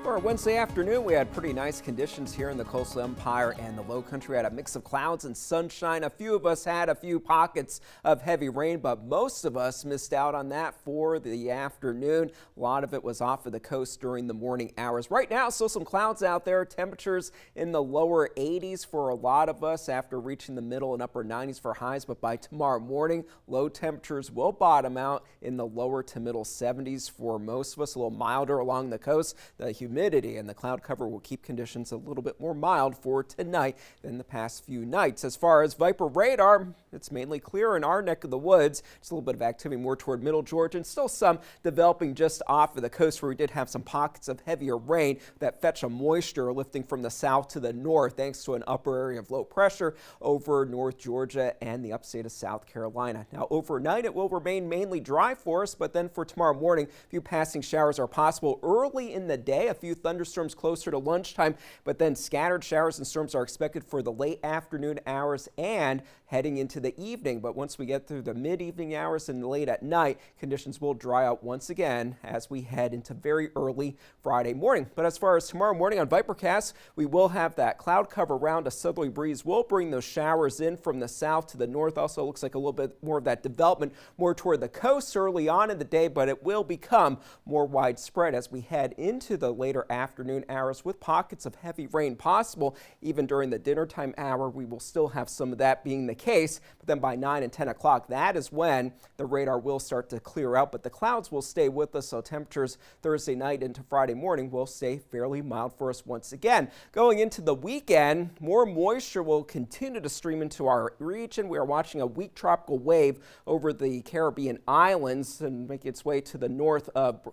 For Wednesday afternoon, we had pretty nice conditions here in the Coastal Empire and the Low Country. We had a mix of clouds and sunshine. A few of us had a few pockets of heavy rain, but most of us missed out on that for the afternoon. A lot of it was off of the coast during the morning hours. Right now, still some clouds out there. Temperatures in the lower 80s for a lot of us after reaching the middle and upper 90s for highs. But by tomorrow morning, low temperatures will bottom out in the lower to middle 70s for most of us. A little milder along the coast. The humidity and the cloud cover will keep conditions a little bit more mild for tonight than the past few nights. As far as Viper radar, it's mainly clear in our neck of the woods. Just a little bit of activity more toward middle Georgia and still some developing just off of the coast where we did have some pockets of heavier rain that fetch a moisture lifting from the south to the north thanks to an upper area of low pressure over North Georgia and the upstate of South Carolina. Now overnight it will remain mainly dry for us, but then for tomorrow morning a few passing showers are possible early in the day. A few thunderstorms closer to lunchtime, but then scattered showers and storms are expected for the late afternoon hours and heading into the evening. But once we get through the mid-evening hours and late at night, conditions will dry out once again as we head into very early Friday morning. But as far as tomorrow morning on Vipercast, we will have that cloud cover around. A southerly breeze will bring those showers in from the south to the north. Also looks like a little bit more of that development more toward the coast early on in the day, but it will become more widespread as we head into the later afternoon hours with pockets of heavy rain possible. Even during the dinner time hour, we will still have some of that being the case, but then by 9 and 10 o'clock, that is when the radar will start to clear out, but the clouds will stay with us, so temperatures Thursday night into Friday morning will stay fairly mild for us once again. Going into the weekend, more moisture will continue to stream into our region. We are watching a weak tropical wave over the Caribbean islands and make its way to the north of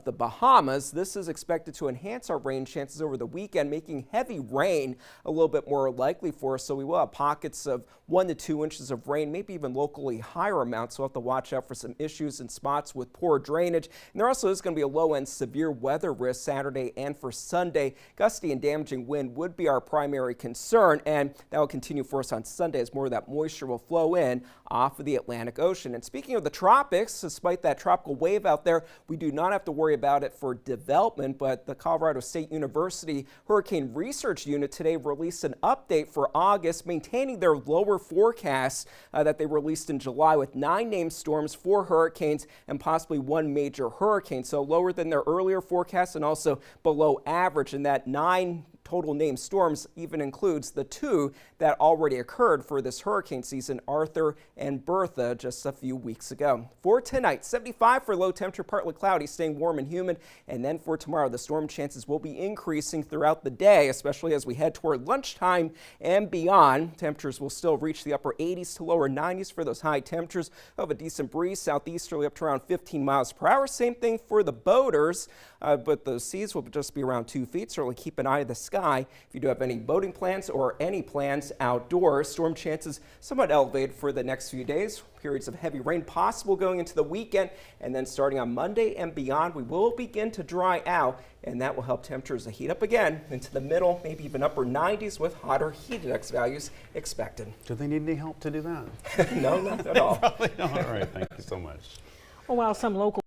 the Bahamas. This is expected to enhance our rain chances over the weekend, making heavy rain a little bit more likely for us. So we will have pockets of 1 to 2 inches of rain, maybe even locally higher amounts. So we'll have to watch out for some issues in spots with poor drainage. And there also is going to be a low-end severe weather risk Saturday and for Sunday. Gusty and damaging wind would be our primary concern, and that will continue for us on Sunday as more of that moisture will flow in off of the Atlantic Ocean. And speaking of the tropics, despite that tropical wave out there, we do not have to worry about it for development, but the Colorado State University Hurricane Research Unit today released an update for August, maintaining their lower forecast that they released in July with 9 named storms, 4 hurricanes, and possibly 1 major hurricane. So lower than their earlier forecast and also below average, and that 9 total named storms even includes the 2 that already occurred for this hurricane season, Arthur and Bertha, just a few weeks ago. For tonight, 75 for low temperature, partly cloudy, staying warm and humid. And then for tomorrow, the storm chances will be increasing throughout the day, especially as we head toward lunchtime and beyond. Temperatures will still reach the upper 80s to lower 90s for those high temperatures. We'll have a decent breeze southeasterly up to around 15 miles per hour. Same thing for the boaters, but the seas will just be around 2 feet. Certainly keep an eye to the sky if you do have any boating plans or any plans outdoors. Storm chances somewhat elevated for the next few days. Periods of heavy rain possible going into the weekend, and then starting on Monday and beyond, we will begin to dry out, and that will help temperatures to heat up again into the middle, maybe even upper 90s with hotter heat index values expected. Do they need any help to do that? No, not at all. Probably not. All right, thank you so much. Well, while some local